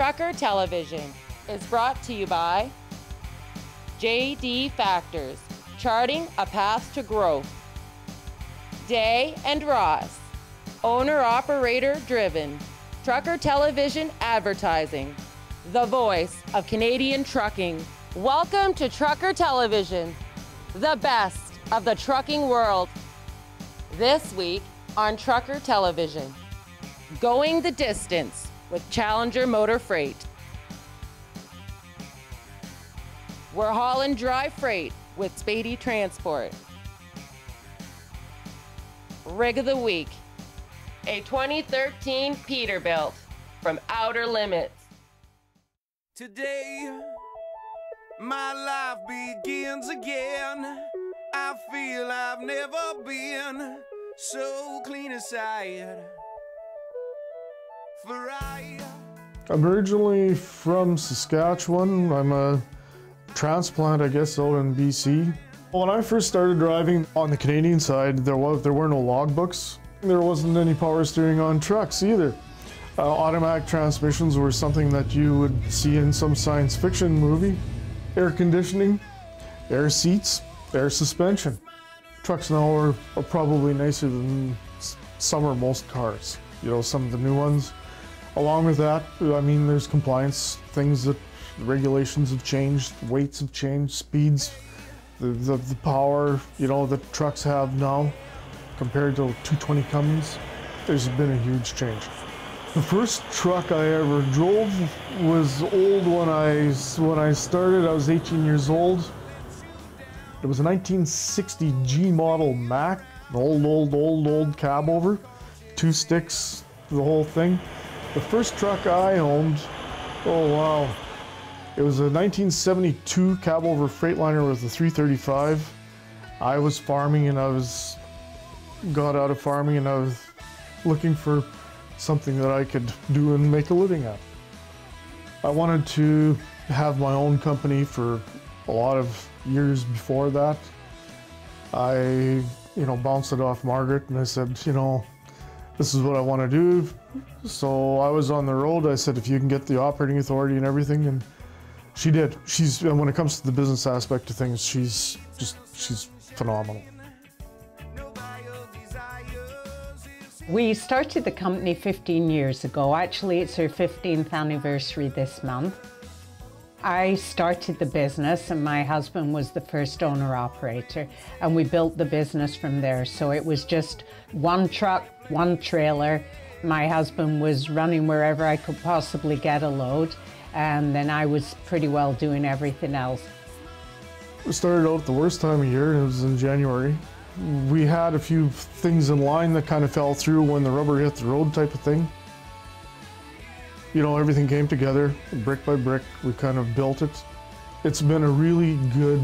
Trucker Television is brought to you by JD Factors, charting a path to growth. Day and Ross, owner-operator driven. Trucker Television Advertising, the voice of Canadian trucking. Welcome to Trucker Television, the best of the trucking world. This week on Trucker Television, going the distance with Challenger Motor Freight. We're hauling dry freight with SPADY Transport. Rig of the Week, a 2013 Peterbilt from Outer Limits. Today, my life begins again. I feel I've never been so clean aside. I'm originally from Saskatchewan. I'm a transplant, I guess, out in BC. When I first started driving on the Canadian side, there were no logbooks. There wasn't any power steering on trucks either. Automatic transmissions were something that you would see in some science fiction movie. Air conditioning, air seats, air suspension. Trucks now are probably nicer than some or most cars. You know, some of the new ones. Along with that, I mean, there's compliance things that regulations have changed, weights have changed, speeds, the power, you know, that trucks have now compared to 220 Cummins. There's been a huge change. The first truck I ever drove was old when I started. I was 18 years old. It was a 1960 G model Mack, an old cab over, 2 sticks, the whole thing. The first truck I owned, oh wow, it was a 1972 cab over Freightliner with a 335. I was farming and got out of farming and I was looking for something that I could do and make a living at. I wanted to have my own company for a lot of years before that. I, bounced it off Margaret and I said, this is what I want to do. So I was on the road. I said, if you can get the operating authority and everything, and she did. When it comes to the business aspect of things, she's phenomenal. We started the company 15 years ago. Actually, it's our 15th anniversary this month. I started the business and my husband was the first owner-operator, and we built the business from there. So it was just one truck, one trailer. My husband was running wherever I could possibly get a load, and then I was pretty well doing everything else. We started out the worst time of year, and it was in January. We had a few things in line that kind of fell through when the rubber hit the road type of thing. Everything came together, brick by brick, we kind of built it. It's been a really good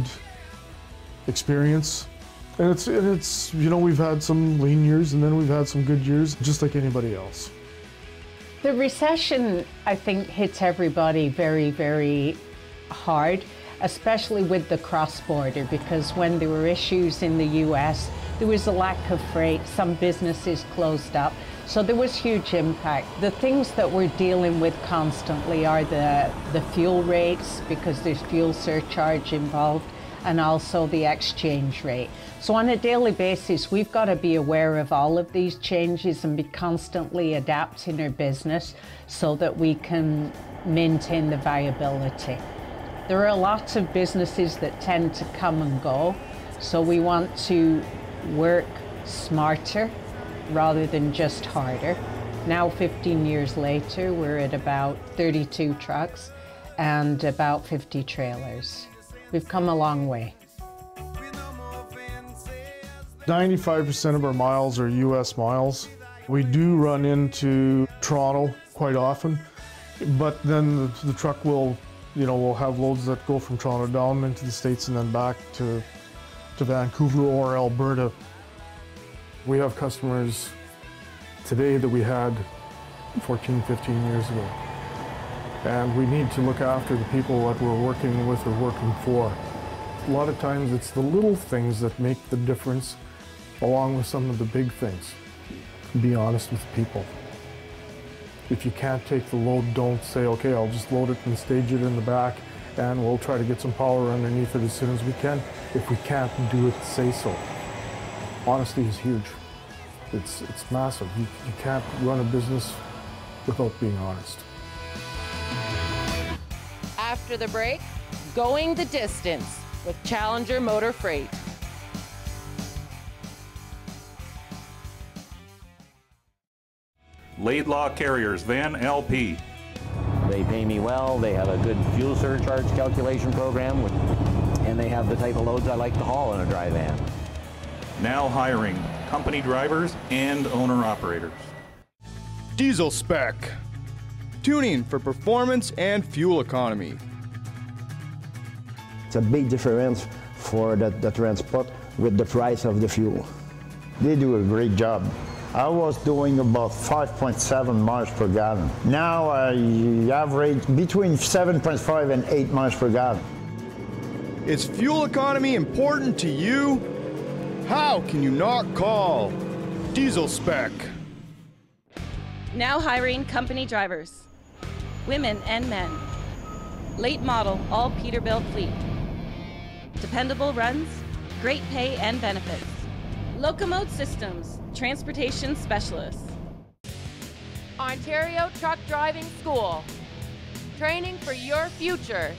experience. And it's we've had some lean years and then we've had some good years, just like anybody else. The recession, I think, hit everybody very, very hard, especially with the cross-border, because when there were issues in the US, there was a lack of freight, some businesses closed up, so there was huge impact. The things that we're dealing with constantly are the fuel rates, because there's fuel surcharge involved, and also the exchange rate. So on a daily basis, we've got to be aware of all of these changes and be constantly adapting our business so that we can maintain the viability. There are lots of businesses that tend to come and go, so we want to work smarter rather than just harder. Now, 15 years later, we're at about 32 trucks and about 50 trailers. We've come a long way. 95% of our miles are US miles. We do run into Toronto quite often, but then the truck will we'll have loads that go from Toronto down into the States and then back to Vancouver or Alberta. We have customers today that we had 14, 15 years ago. And we need to look after the people that we're working with or working for. A lot of times it's the little things that make the difference along with some of the big things. Be honest with people. If you can't take the load, don't say, okay, I'll just load it and stage it in the back, and we'll try to get some power underneath it as soon as we can. If we can't do it, say so. Honesty is huge. It's massive. You can't run a business without being honest. After the break, going the distance with Challenger Motor Freight. Laidlaw Carriers, Van LP. They pay me well, they have a good fuel surcharge calculation program, and they have the type of loads I like to haul in a dry van. Now hiring company drivers and owner-operators. Diesel Spec. Tuning for performance and fuel economy. It's a big difference for the transport with the price of the fuel. They do a great job. I was doing about 5.7 miles per gallon. Now I average between 7.5 and 8 miles per gallon. Is fuel economy important to you? How can you not call Diesel Spec? Now hiring company drivers, women and men. Late model, all Peterbilt fleet. Dependable runs, great pay and benefits. Locomotive Systems, transportation specialists. Ontario Truck Driving School. Training for your future.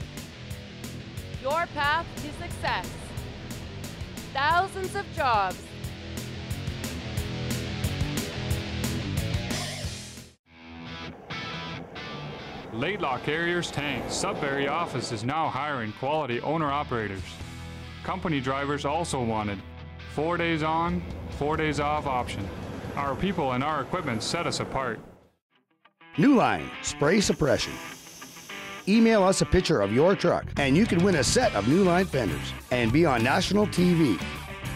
Your path to success. Thousands of jobs. Laidlaw Carriers Tank Sudbury office is now hiring quality owner-operators. Company drivers also wanted. 4 days on, 4 days off option. Our people and our equipment set us apart. New Line Spray Suppression. Email us a picture of your truck and you can win a set of New Line fenders and be on national TV.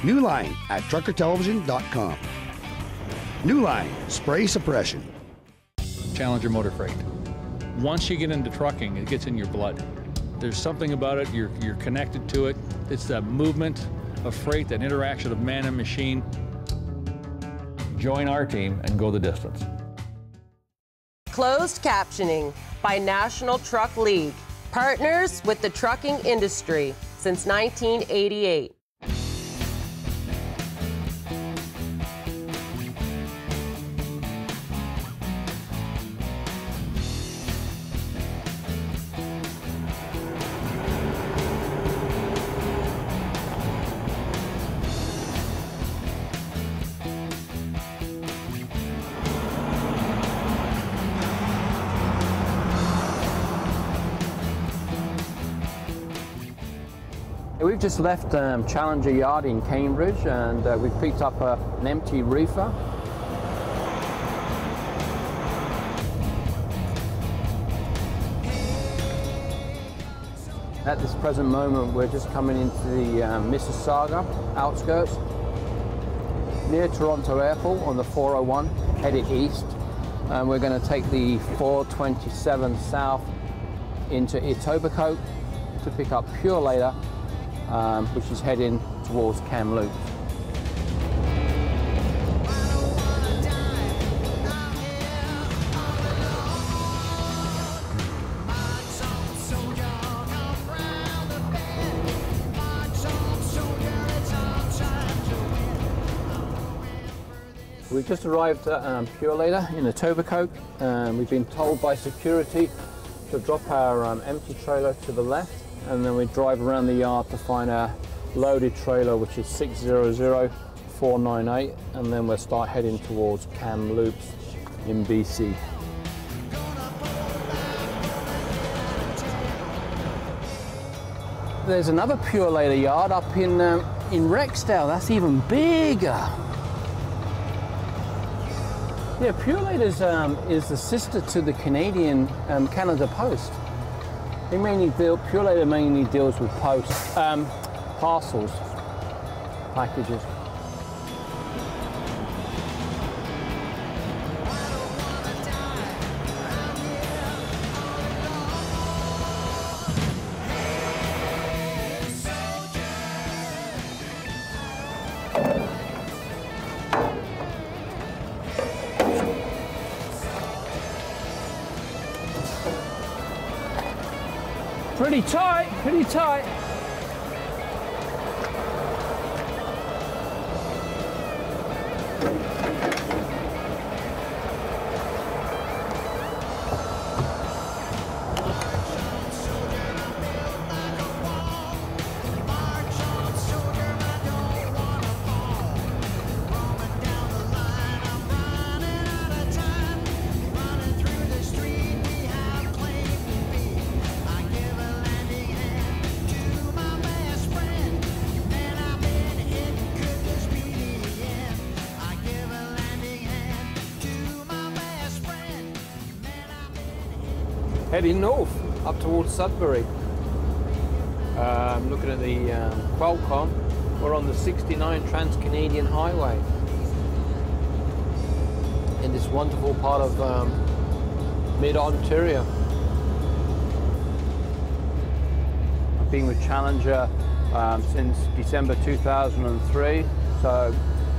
New Line at truckertelevision.com. New Line Spray Suppression. Challenger Motor Freight. Once you get into trucking, it gets in your blood. There's something about it, you're connected to it. It's that movement of freight, that interaction of man and machine. Join our team and go the distance. Closed captioning by National Truck League. Partners with the trucking industry since 1988. We've just left Challenger Yard in Cambridge and we've picked up an empty reefer. At this present moment we're just coming into the Mississauga outskirts near Toronto Airport on the 401 headed east, and we're going to take the 427 south into Etobicoke to pick up Purelator, which is heading towards Kamloops. We've just arrived at Purelator in Etobicoke. We've been told by security to drop our empty trailer to the left, and then we drive around the yard to find our loaded trailer, which is 600498, and then we'll start heading towards Kamloops in BC. There's another Purelator yard up in Rexdale. That's even bigger. Yeah, Purelator is the sister to the Canadian Canada Post. Purelator mainly deals with parcels, packages. Pretty tight, pretty tight. Heading north, up towards Sudbury. Looking at the Qualcomm, we're on the 69 Trans-Canadian Highway in this wonderful part of mid-Ontario. I've been with Challenger since December 2003, so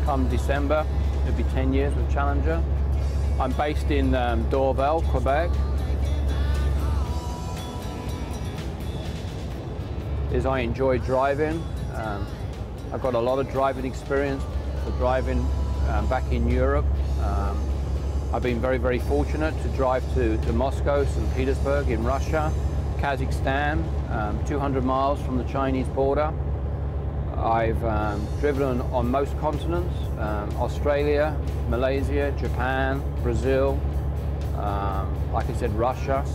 come December, it'll be 10 years with Challenger. I'm based in Dorval, Quebec. I enjoy driving. I've got a lot of driving experience for driving back in Europe. I've been very, very fortunate to drive to Moscow, St. Petersburg in Russia, Kazakhstan, 200 miles from the Chinese border. I've driven on most continents, Australia, Malaysia, Japan, Brazil, like I said, Russia.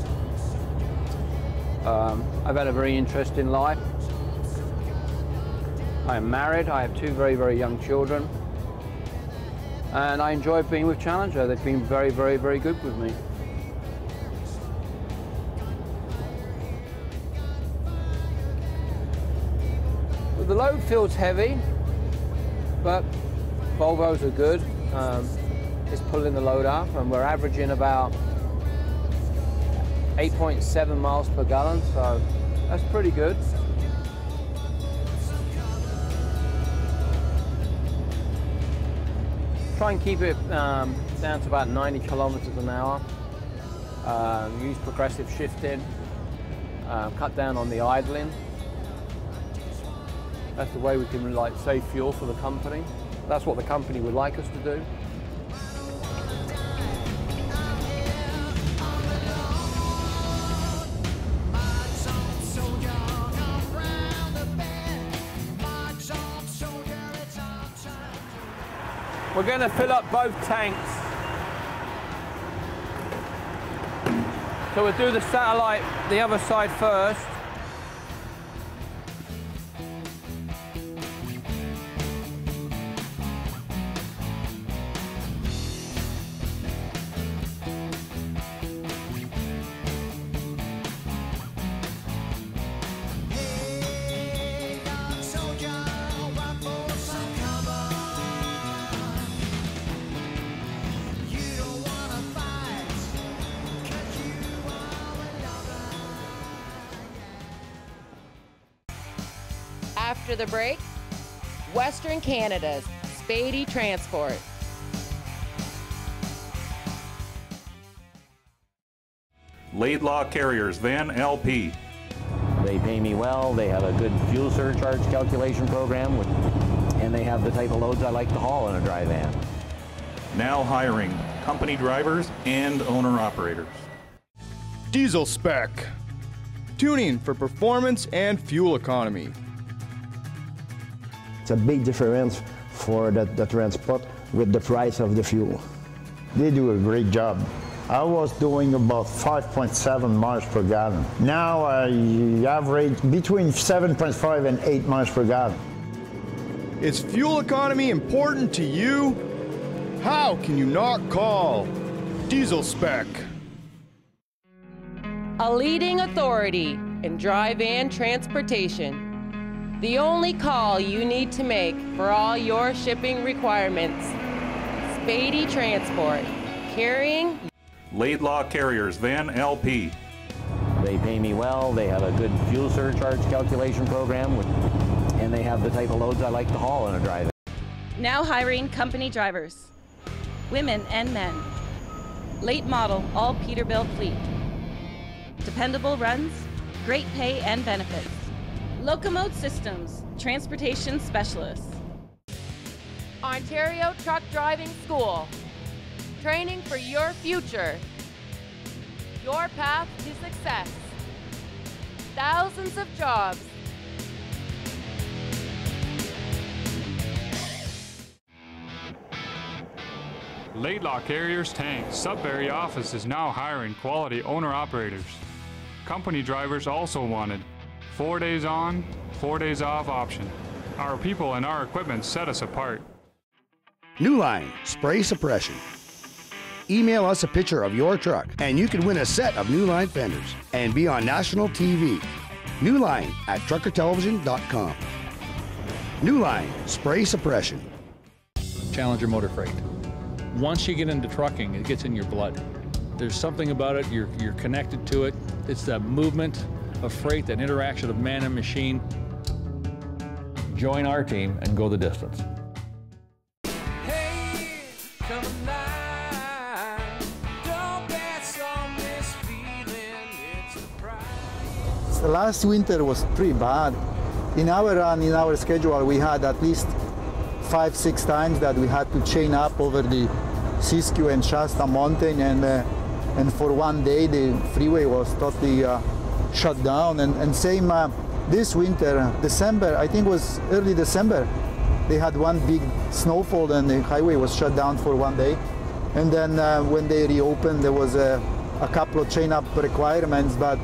I've had a very interesting life. I am married, I have two very, very young children, and I enjoy being with Challenger. They've been very, very, very good with me. Well, the load feels heavy, but Volvos are good. It's pulling the load up, and we're averaging about 8.7 miles per gallon, so that's pretty good. Try and keep it down to about 90 kilometers an hour. Use progressive shifting, cut down on the idling. That's the way we can save fuel for the company. That's what the company would like us to do. We're going to fill up both tanks. So we'll do the satellite, the other side first. After the break, Western Canada's SPADY Transport. Laidlaw Carriers, Van LP. They pay me well, they have a good fuel surcharge calculation program, and they have the type of loads I like to haul in a dry van. Now hiring company drivers and owner-operators. Diesel Spec. Tuning for performance and fuel economy. It's a big difference for the transport with the price of the fuel. They do a great job. I was doing about 5.7 miles per gallon. Now I average between 7.5 and 8 miles per gallon. Is fuel economy important to you? How can you not call Diesel Spec? A leading authority in dry van transportation. The only call you need to make for all your shipping requirements. SPADY Transport, carrying Laidlaw Carriers, Van LP. They pay me well, they have a good fuel surcharge calculation program, and they have the type of loads I like to haul in a dry van. Now hiring company drivers, women and men. Late model, all Peterbilt fleet. Dependable runs, great pay and benefits. Locomotive Systems, transportation specialists. Ontario Truck Driving School. Training for your future. Your path to success. Thousands of jobs. Laidlaw Carriers Tank Sudbury office is now hiring quality owner-operators. Company drivers also wanted. 4 days on, 4 days off option. Our people and our equipment set us apart. New Line Spray Suppression. Email us a picture of your truck and you can win a set of New Line fenders and be on national TV. New Line at truckertelevision.com. New Line Spray Suppression. Challenger Motor Freight. Once you get into trucking, it gets in your blood. There's something about it, you're connected to it. It's that movement of freight, that interaction of man and machine. Join our team and go the distance. Hey, come alive. Don't pass on this feeling. It's the price. The last winter was pretty bad. In our run, in our schedule, we had at least 5-6 times that we had to chain up over the Siskiyou and Shasta Mountain, and for one day the freeway was totally shut down. And same this winter, December, I think it was early December, they had one big snowfall and the highway was shut down for one day. And then when they reopened, there was a couple of chain up requirements, but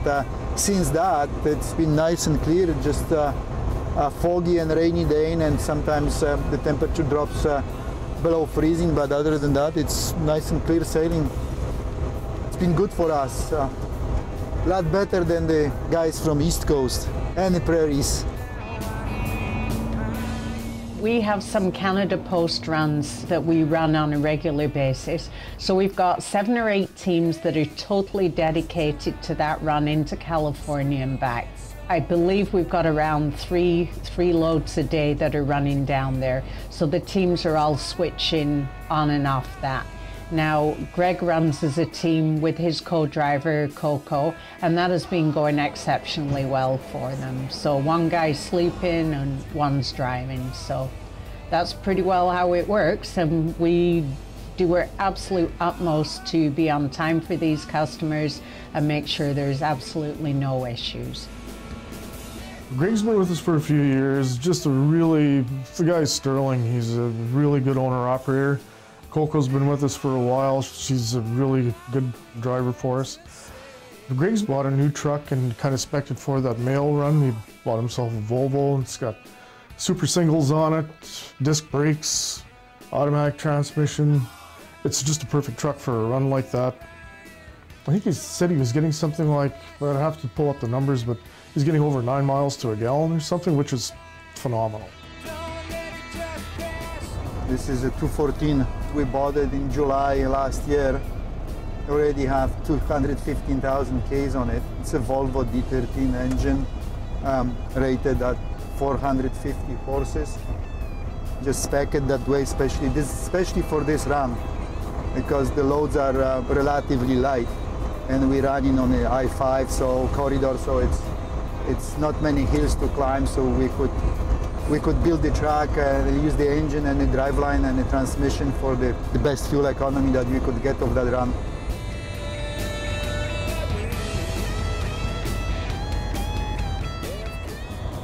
since that it's been nice and clear, just a foggy and rainy day, and sometimes the temperature drops below freezing, but other than that it's nice and clear sailing. It's been good for us, a lot better than the guys from East Coast and the prairies. We have some Canada Post runs that we run on a regular basis. So we've got 7 or 8 teams that are totally dedicated to that run into California and back. I believe we've got around three loads a day that are running down there. So the teams are all switching on and off that. Now, Greg runs as a team with his co-driver, Coco, and that has been going exceptionally well for them. So one guy's sleeping and one's driving. So that's pretty well how it works. And we do our absolute utmost to be on time for these customers and make sure there's absolutely no issues. Greg's been with us for a few years, the guy's sterling. He's a really good owner-operator. Coco's been with us for a while. She's a really good driver for us. Greg's bought a new truck and kind of spec'd it for that mail run. He bought himself a Volvo. It's got super singles on it, disc brakes, automatic transmission. It's just a perfect truck for a run like that. I think he said he was getting something like, I'd have to pull up the numbers, but he's getting over 9 miles to a gallon or something, which is phenomenal. This is a 214. We bought it in July last year. We already have 215,000 Ks on it. It's a Volvo D13 engine, rated at 450 horses. Just spec it that way, especially for this run, because the loads are relatively light, and we're running on the I-5, so corridor, so it's not many hills to climb, so we could build the truck, use the engine and the driveline and the transmission for the best fuel economy that we could get of that run.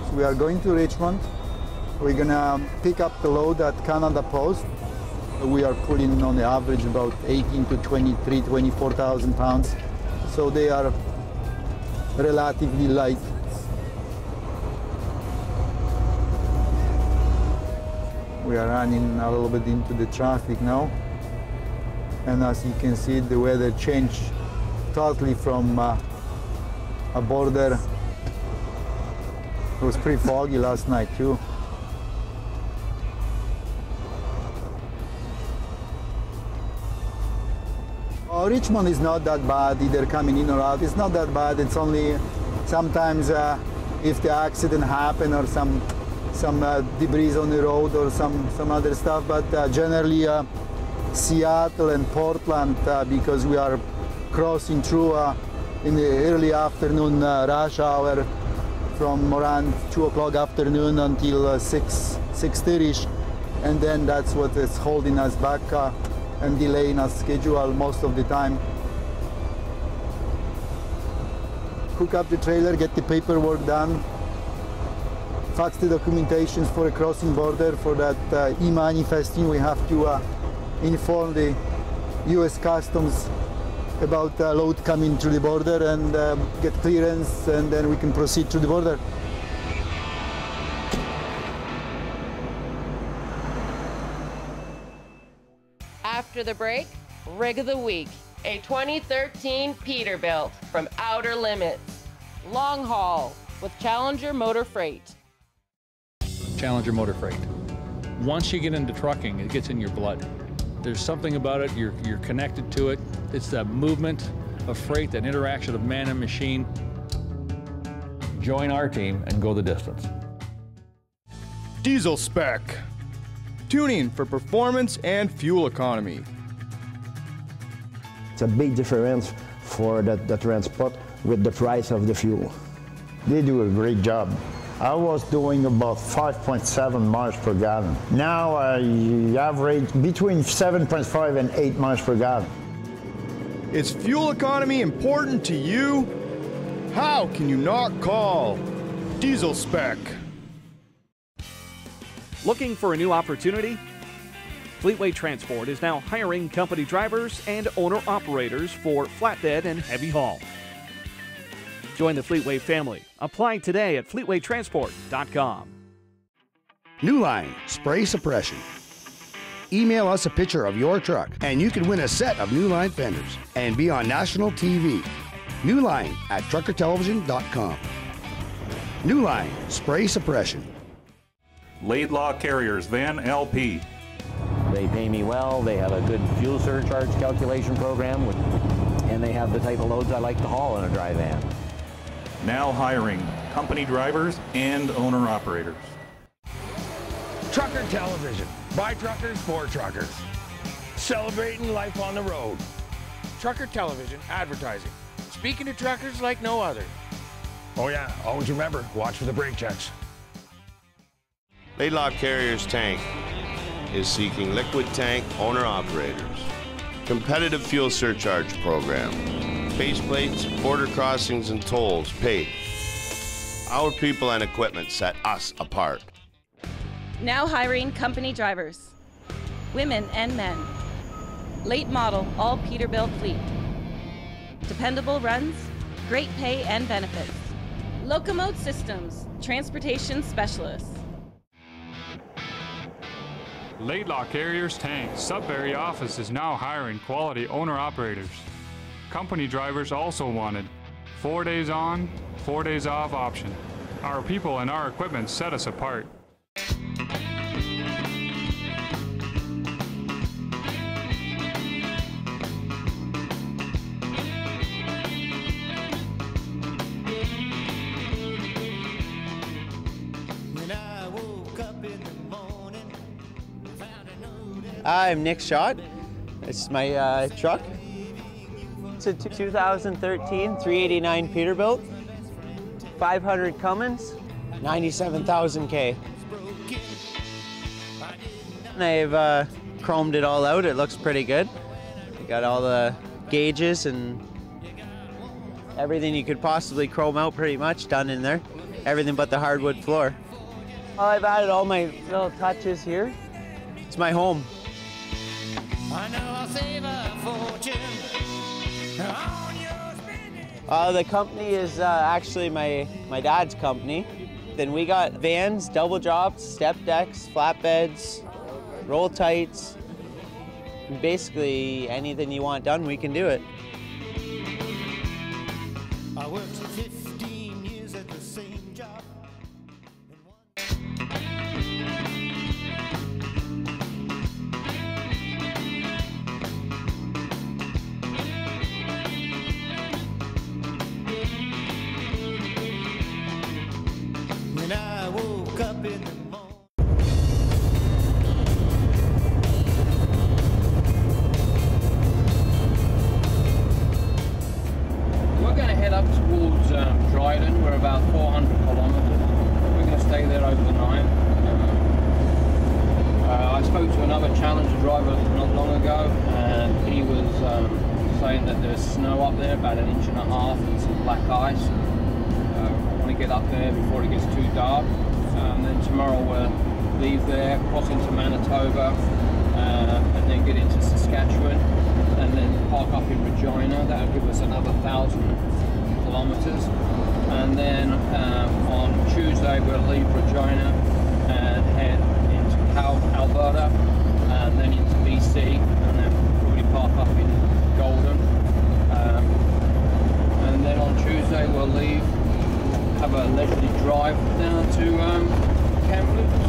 So we are going to Richmond. We're gonna pick up the load at Canada Post. We are pulling on the average about 18 to 24,000 pounds. So they are relatively light. We are running a little bit into the traffic now. And as you can see, the weather changed totally from a border. It was pretty foggy last night too. Richmond is not that bad, either coming in or out. It's not that bad. It's only sometimes if the accident happened or some debris on the road or some other stuff, but generally Seattle and Portland, because we are crossing through in the early afternoon rush hour from around 2 o'clock afternoon until 6:30ish, and then that's what is holding us back and delaying our schedule most of the time. Hook up the trailer, get the paperwork done, fax the documentations for a crossing border. For that e-manifesting, we have to inform the U.S. Customs about load coming through the border and get clearance, and then we can proceed through the border. After the break, Rig of the Week, a 2013 Peterbilt from Outer Limits. Long haul with Challenger Motor Freight. Challenger Motor Freight. Once you get into trucking, it gets in your blood. There's something about it, you're connected to it. It's that movement of freight, that interaction of man and machine. Join our team and go the distance. Diesel Spec. Tuning for performance and fuel economy. It's a big difference for the transport with the price of the fuel. They do a great job. I was doing about 5.7 miles per gallon. Now I average between 7.5 and 8 miles per gallon. Is fuel economy important to you? How can you not call Diesel Spec? Looking for a new opportunity? Fleetway Transport is now hiring company drivers and owner-operators for flatbed and heavy haul. Join the Fleetway family. Apply today at fleetwaytransport.com. New Line Spray Suppression. Email us a picture of your truck and you can win a set of New Line fenders and be on national TV. New Line at truckertelevision.com. New Line Spray Suppression. Laidlaw Carriers Van LP. They pay me well, they have a good fuel surcharge calculation program, and they have the type of loads I like to haul in a dry van. Now hiring company drivers and owner-operators. Trucker Television. By truckers, for truckers. Celebrating life on the road. Trucker Television advertising. Speaking to truckers like no other. Oh yeah, always remember, watch for the brake checks. Laidlaw Carriers Tank is seeking liquid tank owner-operators. Competitive fuel surcharge program. Base plates, border crossings, and tolls paid. Our people and equipment set us apart. Now hiring company drivers, women and men. Late model, all Peterbilt fleet. Dependable runs, great pay and benefits. Locomote Systems, transportation specialists. Laidlaw Carriers Tank Sudbury office is now hiring quality owner-operators. Company drivers also wanted. 4 days on, 4 days off option. Our people and our equipment set us apart. I'm Nick Schott. This is my truck. It's a 2013 389 Peterbilt, 500 Cummins, 97,000 K. I've chromed it all out. It looks pretty good. Got all the gauges and everything you could possibly chrome out pretty much done in there. Everything but the hardwood floor. Well, I've added all my little touches here. It's my home. I know I'll save a fortune. The company is actually my dad's company. Then we got vans, double drops, step decks, flatbeds, roll tights. Basically anything you want done, we can do it. I worked 15 years at the same job. When I woke up in the We're gonna Challenger driver not long ago, and he was saying that there's snow up there, about 1.5 inches, and some black ice. I want to get up there before it gets too dark. And then tomorrow we'll leave there, cross into Manitoba, and then get into Saskatchewan, and then park up in Regina. That'll give us another 1,000 kilometers. And then on Tuesday we'll leave Regina and head into Alberta, and then into BC, and then probably park up in Golden. And then on Tuesday we'll leave, have a leisurely drive down to Kamloops.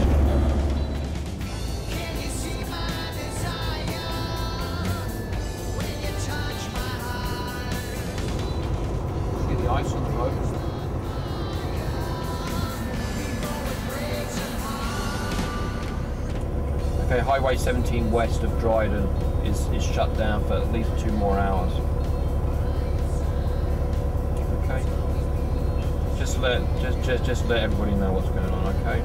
See the ice on the road. Okay, Highway 17 west of Dryden is shut down for at least 2 more hours. Okay. Just let everybody know what's going on, okay?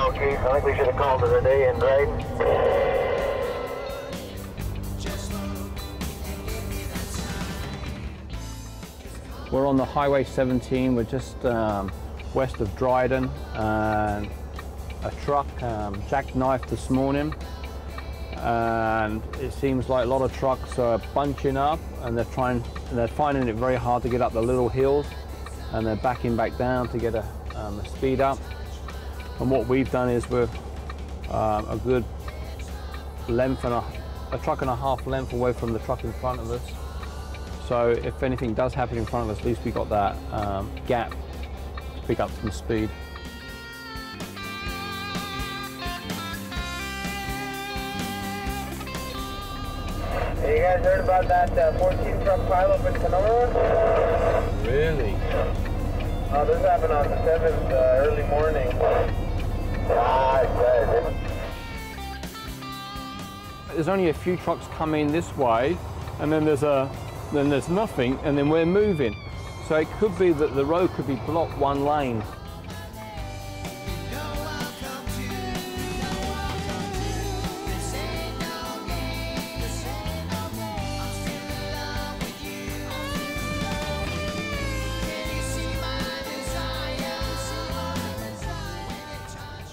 Okay, I think we should have called it a day in Dryden. We're on the Highway 17, we're just west of Dryden, and a truck jackknifed this morning, and it seems like a lot of trucks are bunching up, and they're finding it very hard to get up the little hills, and they're backing back down to get a speed up. And what we've done is we're a good length and a truck and a half length away from the truck in front of us. So if anything does happen in front of us, at least we got that gap to pick up some speed. Hey, you guys heard about that 14 truck pileup in Kenora? Really? This happened on the 7th, early morning. There's only a few trucks coming this way, and then there's nothing, and then we're moving. So it could be that the road could be blocked one lane.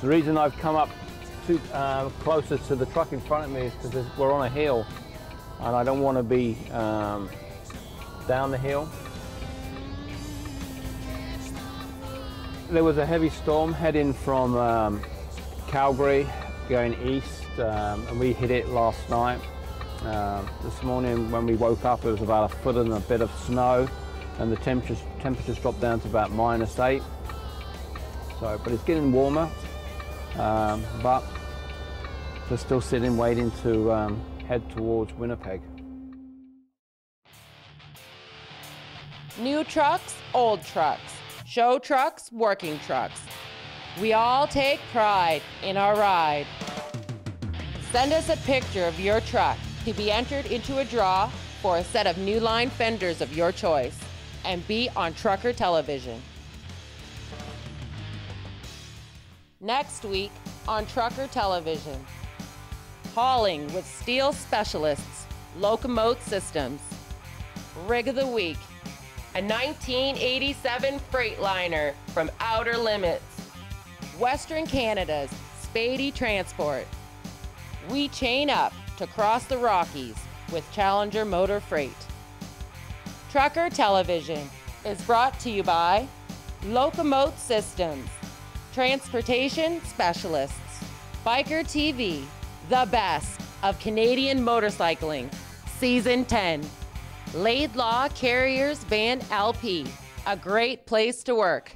The reason I've come up closer to the truck in front of me is because we're on a hill, and I don't want to be down the hill. There was a heavy storm heading from Calgary going east, and we hit it last night. This morning when we woke up, it was about 1 foot and a bit of snow, and the temperatures dropped down to about -8. So, but it's getting warmer, but we're still sitting waiting to head towards Winnipeg. New trucks, old trucks, show trucks, working trucks. We all take pride in our ride. Send us a picture of your truck to be entered into a draw for a set of New Line fenders of your choice and be on Trucker Television. Next week on Trucker Television, hauling with steel specialists, Locomote Systems. Rig of the Week, a 1987 Freightliner from Outer Limits. Western Canada's SPADY Transport. We chain up to cross the Rockies with Challenger Motor Freight. Trucker Television is brought to you by Locomote Systems, Transportation Specialists, Biker TV, the best of Canadian motorcycling, Season 10, Laidlaw Carriers Van LP, a great place to work.